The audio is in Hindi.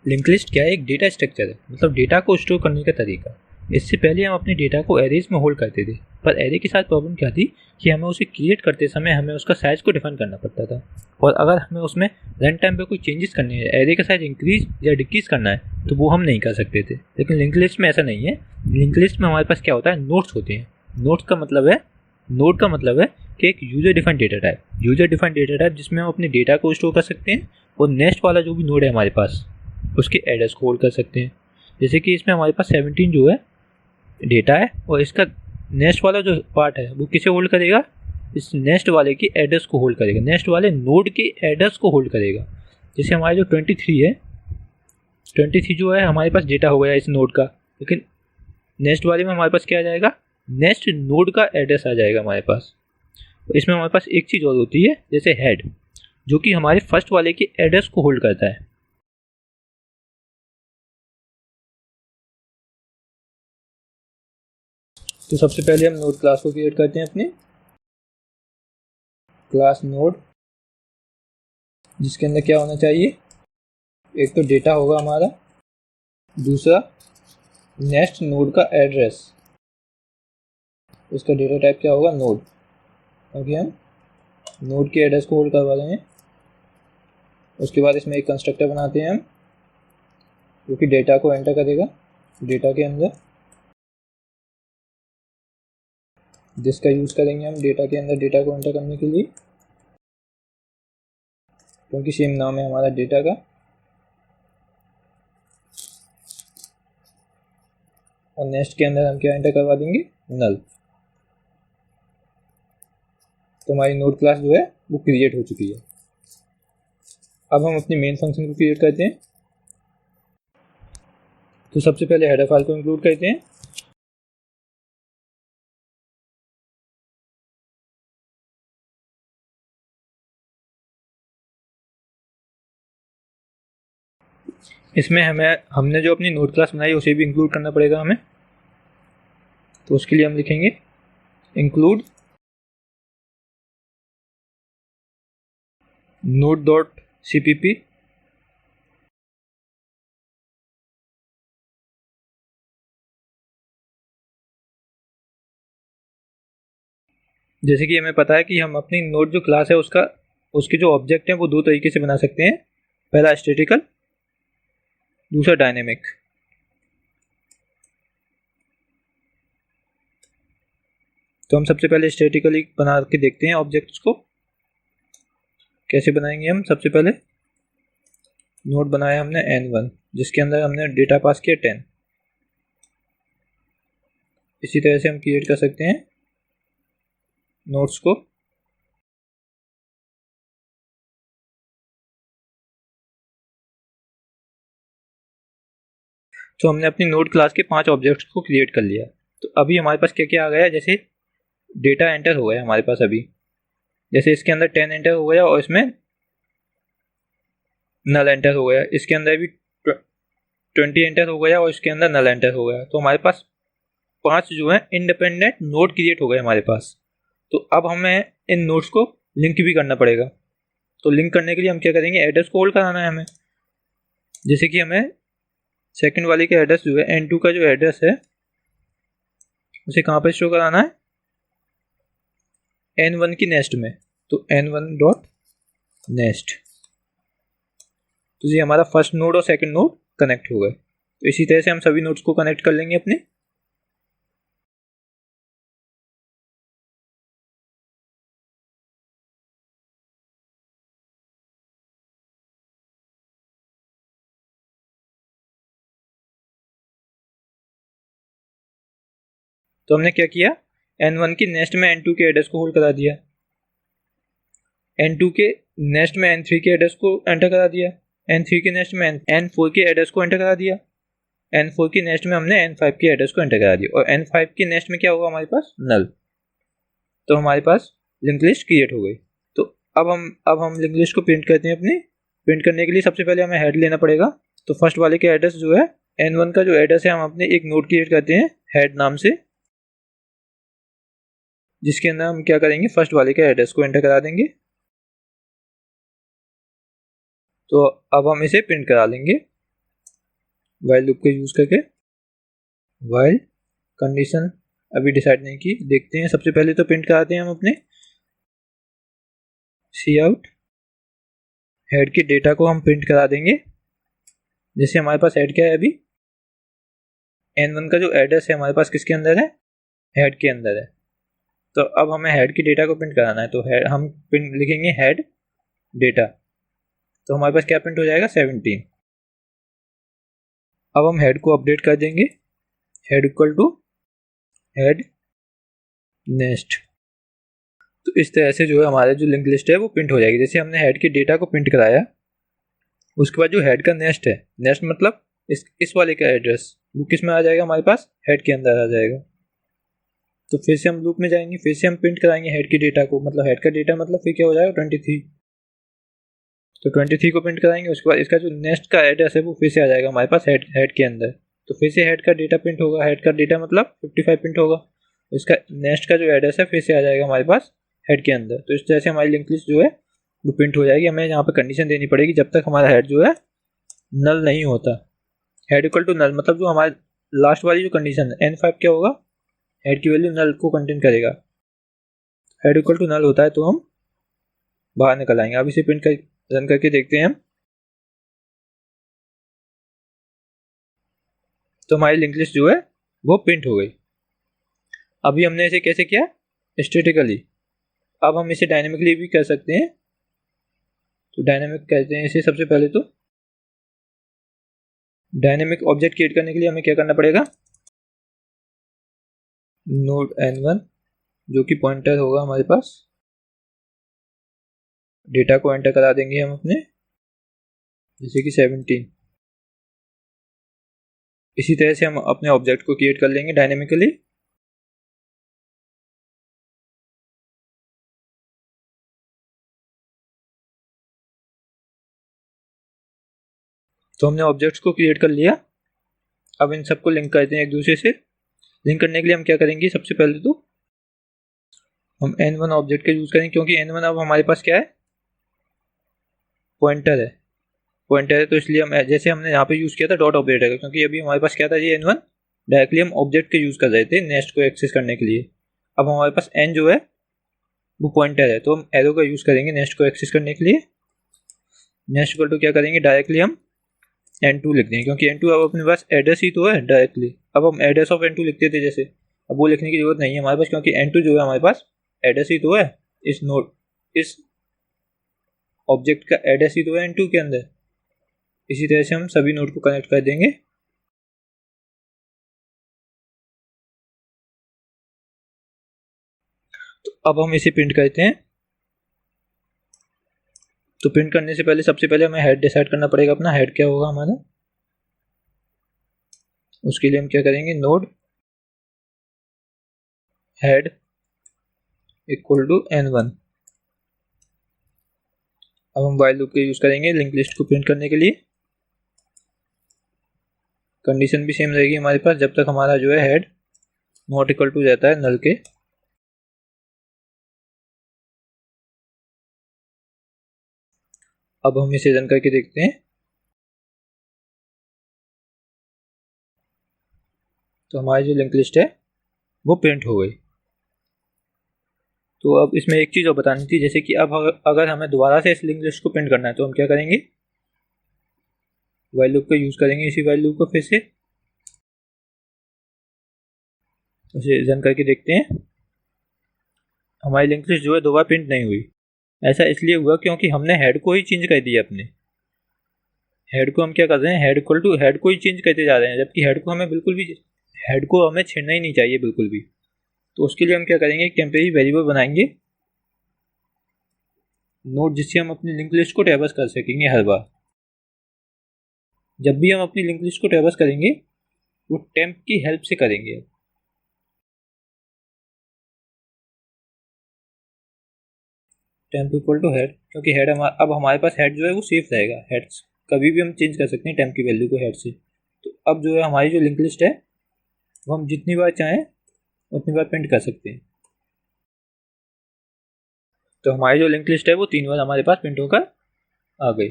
लिंक लिस्ट क्या है? एक डेटा स्ट्रक्चर है, मतलब डेटा को स्टोर करने का तरीका। इससे पहले हम अपने डेटा को एरेज में होल्ड करते थे, पर एरे के साथ प्रॉब्लम क्या थी कि हमें उसे क्रिएट करते समय हमें उसका साइज को डिफाइन करना पड़ता था, और अगर हमें उसमें रन टाइम पे कोई चेंजेस करने हैं, एरे का साइज इंक्रीज या डिक्रीज करना है, तो वो हम नहीं कर सकते थे। लेकिन लिंक लिस्ट में ऐसा नहीं है। लिंक लिस्ट में हमारे पास क्या होता है? नोड्स होते हैं। नोड का मतलब है कि एक यूजर डिफाइंड डेटा टाइप जिसमें हम अपने डेटा को स्टोर कर सकते हैं, और नेक्स्ट वाला जो भी नोड है हमारे पास उसके एड्रेस को होल्ड कर सकते हैं। जैसे कि इसमें हमारे पास 17 जो है डेटा है, और इसका नेक्स्ट वाला जो पार्ट है वो किसे होल्ड करेगा? इस नेक्स्ट वाले की एड्रेस को होल्ड करेगा, नेक्स्ट वाले नोड के एड्रेस को होल्ड करेगा। जैसे हमारे जो 23 है, 23 जो है हमारे पास डेटा हो गया इस नोड का, लेकिन नेक्स्ट वाले में हमारे पास क्या आ जाएगा? नेक्स्ट नोड का एड्रेस आ जाएगा हमारे पास। इसमें हमारे पास एक चीज़ और होती है, जैसे हेड, जो कि हमारे फर्स्ट वाले के एड्रेस को होल्ड करता है। तो सबसे पहले हम नोड क्लास को क्रिएट करते हैं अपने क्लास नोड, जिसके अंदर क्या होना चाहिए? एक तो डेटा होगा हमारा, दूसरा नेक्स्ट नोड का एड्रेस, उसका डेटा टाइप क्या होगा? नोड, क्योंकि हम नोड के एड्रेस को होल्ड करवा रहे हैं। उसके बाद इसमें एक कंस्ट्रक्टर बनाते हैं हम, जो कि डेटा को एंटर करेगा डेटा के अंदर, जिसका यूज़ करेंगे हम डेटा के अंदर डेटा को एंटर करने के लिए, क्योंकि सेम नाम है हमारा डेटा का। और नेक्स्ट के अंदर हम क्या एंटर करवा देंगे? नल। तो हमारी नोड क्लास जो है वो क्रिएट हो चुकी है। अब हम अपनी मेन फंक्शन को क्रिएट करते हैं। तो सबसे पहले हेडर फाइल को इंक्लूड करते हैं। इसमें हमने जो अपनी नोड क्लास बनाई उसे भी इंक्लूड करना पड़ेगा हमें। तो उसके लिए हम लिखेंगे इंक्लूड node.cpp जैसे कि हमें पता है कि हम अपनी नोड जो क्लास है उसके जो ऑब्जेक्ट हैं वो दो तरीके से बना सकते हैं। पहला स्टैटिकल, दूसरा डायनेमिक। तो हम सबसे पहले स्टैटिकली बना के देखते हैं ऑब्जेक्ट्स को। कैसे बनाएंगे हम? सबसे पहले नोड बनाया हमने n1, जिसके अंदर हमने डेटा पास किया 10। इसी तरह से हम क्रिएट कर सकते हैं नोड्स को। तो हमने अपनी नोड क्लास के 5 ऑब्जेक्ट्स को क्रिएट कर लिया। तो अभी हमारे पास क्या क्या आ गया? जैसे डेटा एंटर हो गया हमारे पास अभी, जैसे इसके अंदर 10 एंटर हो गया, और इसमें नल एंटर हो गया। इसके अंदर भी 20 एंटर हो गया, और इसके अंदर नल एंटर हो गया। तो हमारे पास 5 जो है इंडिपेंडेंट नोड क्रिएट हो गए हमारे पास। तो अब हमें इन नोड्स को लिंक भी करना पड़ेगा। तो लिंक करने के लिए हम क्या करेंगे? एड्रेस को होल्ड कराना है हमें। जैसे कि हमें सेकंड वाले का एड्रेस जो है, n2 का जो एड्रेस है, उसे कहाँ पर शो कराना है? n1 की नेक्स्ट में। तो n1.next। तो ये हमारा फर्स्ट नोड और सेकंड नोड कनेक्ट हो गए। तो इसी तरह से हम सभी नोड्स को कनेक्ट कर लेंगे अपने। तो हमने क्या किया? n1 की नेक्स्ट में n2 के एड्रेस को होल्ड करा दिया, n2 के नेक्स्ट में n3 के एड्रेस को एंटर करा दिया, n3 के नेक्स्ट में n4 के एड्रेस को एंटर करा दिया, n4 की नेक्स्ट में हमने n5 के एड्रेस को एंटर करा दिया, और n5 की नेक्स्ट में क्या होगा हमारे पास? नल। तो हमारे पास लिंक लिस्ट क्रिएट हो गई। तो अब हम लिंक लिस्ट को प्रिंट करते हैं अपनी। प्रिंट करने के लिए सबसे पहले हमें हेड लेना पड़ेगा। तो फर्स्ट वाले के एड्रेस जो है, n1 का जो एड्रेस है, हम अपने एक नोड क्रिएट करते हैं हेड नाम से, जिसके अंदर हम क्या करेंगे? फर्स्ट वाले के एड्रेस को एंटर करा देंगे। तो अब हम इसे प्रिंट करा लेंगे। वाइल लूप का यूज़ करके वाइल कंडीशन अभी डिसाइड नहीं की, देखते हैं। सबसे पहले तो प्रिंट कराते हैं हम अपने सी आउट हेड के डेटा को हम प्रिंट करा देंगे। जैसे हमारे पास हेड क्या है अभी, N1 का जो एड्रेस है हमारे पास किसके अंदर है, हेड के अंदर है। तो अब हमें हेड के डेटा को प्रिंट कराना है, तो हम प्रिंट लिखेंगे हेड डेटा, तो हमारे पास क्या प्रिंट हो जाएगा 17। अब हम हेड को अपडेट कर देंगे, head equal to head next. तो इस तरह से जो है हमारा जो लिंक लिस्ट है वो प्रिंट हो जाएगी। जैसे हमने हेड के डेटा को प्रिंट कराया, उसके बाद जो हेड का नेक्स्ट है, नेक्स्ट मतलब इस वाले का एड्रेस, वो किस में आ जाएगा हमारे पास, हेड के अंदर आ जाएगा। तो फिर से हम लूप में जाएंगे, फिर से हम प्रिंट कराएंगे हेड के डेटा को, मतलब हेड का डेटा मतलब फिर क्या हो जाएगा 23। तो 23 को प्रिंट कराएंगे, उसके बाद इसका जो नेक्स्ट का एड्रेस है वो फिर से आ जाएगा हमारे पास हेड के अंदर। तो फिर से हेड का डेटा प्रिंट होगा, हेड का डेटा मतलब 55 प्रिंट होगा। इसका नेक्स्ट का जो एड्रेस है फिर से आ जाएगा हमारे पास हेड के अंदर। तो इस तरह से हमारी लिंक लिस्ट जो है वो प्रिंट हो जाएगी। हमें यहाँ पे कंडीशन देनी पड़ेगी जब तक हमारा हेड जो है नल नहीं होता। हेड इक्वल टू नल मतलब जो हमारे लास्ट वाली जो कंडीशन है N5 क्या होगा, हेड की वैल्यू नल को कंटेन करेगा। हेड इक्वल टू नल होता है तो हम बाहर निकल आएंगे। अब इसे प्रिंट कर रन करके देखते हैं हम। तो हमारी लिंक लिस्ट जो है वो प्रिंट हो गई। अभी हमने इसे कैसे किया, स्टैटिकली। अब हम इसे डायनेमिकली भी कर सकते हैं। तो डायनेमिक कहते हैं इसे। सबसे पहले तो डायनेमिक ऑब्जेक्ट क्रिएट करने के लिए हमें क्या करना पड़ेगा, नोड N1 जो कि पॉइंटर होगा हमारे पास, डेटा को एंटर करा देंगे हम अपने, जैसे कि 17। इसी तरह से हम अपने ऑब्जेक्ट को क्रिएट कर लेंगे डायनेमिकली। तो हमने ऑब्जेक्ट्स को क्रिएट कर लिया। अब इन सबको लिंक करते हैं एक दूसरे से। लिंक करने के लिए हम क्या करेंगे, सबसे पहले तो हम N1 ऑब्जेक्ट का यूज़ करेंगे, क्योंकि N1 अब हमारे पास क्या है, पॉइंटर है। पॉइंटर है तो इसलिए हम, जैसे हमने यहाँ पे यूज़ किया था डॉट ऑपरेटर का, क्योंकि अभी हमारे पास क्या था ये N1 डायरेक्टली हम ऑब्जेक्ट का यूज़ कर रहे थे नेक्स्ट को एक्सेस करने के लिए। अब हमारे पास N जो है वो पॉइंटर है, तो हम एरो का यूज़ करेंगे नेक्स्ट को एक्सेस करने के लिए। नेक्स्ट इक्वल टू क्या करेंगे, डायरेक्टली हम N2 लिख देंगे, क्योंकि N2 अब अपने पास एड्रेस ही तो है डायरेक्टली। अब हम एड्रेस ऑफ N2 लिखते थे जैसे, अब वो लिखने की जरूरत नहीं है हमारे पास, क्योंकि N2 जो है हमारे पास एड्रेस ही तो है, इस नोड इस ऑब्जेक्ट का एड्रेस ही तो है N2 के अंदर। इसी तरह से हम सभी नोड को कनेक्ट कर देंगे। तो अब हम इसे प्रिंट करते हैं। तो प्रिंट करने से पहले सबसे पहले हमें हेड डिसाइड करना पड़ेगा अपना, हेड क्या होगा हमारा। उसके लिए हम क्या करेंगे, node head equal to N1। अब हम वाइल लूप का यूज करेंगे लिंक लिस्ट को प्रिंट करने के लिए। कंडीशन भी सेम रहेगी हमारे पास जब तक हमारा जो है हेड नॉट इक्वल टू रहता है नल के। अब हम इसे रन करके देखते हैं। तो हमारी जो लिंक लिस्ट है वो प्रिंट हो गई। तो अब इसमें एक चीज़ और बतानी थी, जैसे कि अब अगर हमें दोबारा से इस लिंक लिस्ट को प्रिंट करना है तो हम क्या करेंगे, वाइल लूप का यूज़ करेंगे। इसी वाइल लूप को फिर से उसे रन करके देखते हैं। हमारी लिंक लिस्ट जो है दोबारा प्रिंट नहीं हुई। ऐसा इसलिए हुआ क्योंकि हमने हेड को ही चेंज कर दिया। अपने हेड को हम क्या कर रहे हैं, हेड इक्वल टू हेड को ही चेंज करते जा रहे हैं, जबकि हेड को हमें बिल्कुल भी, हेड को हमें छेड़ना ही नहीं चाहिए बिल्कुल भी। तो उसके लिए हम क्या करेंगे, एक टेम्परेरी वेरिएबल बनाएंगे नोड, जिससे हम अपनी लिंक लिस्ट को ट्रैवर्स कर सकेंगे हर बार। जब भी हम अपनी लिंक लिस्ट को ट्रैवर्स करेंगे वो टेम्प की हेल्प से करेंगे। टेम्प इक्वल टू हेड, क्योंकि हेड अब हमारे पास हेड जो है वो सेफ रहेगा। हेड कभी भी हम चेंज कर सकते हैं टेम्प की वैल्यू को हेड से। तो अब जो है हमारी जो लिंक लिस्ट है वो हम जितनी बार चाहें उतनी बार प्रिंट कर सकते हैं। तो हमारी जो लिंक लिस्ट है वो 3 बार हमारे पास प्रिंट होकर आ गई।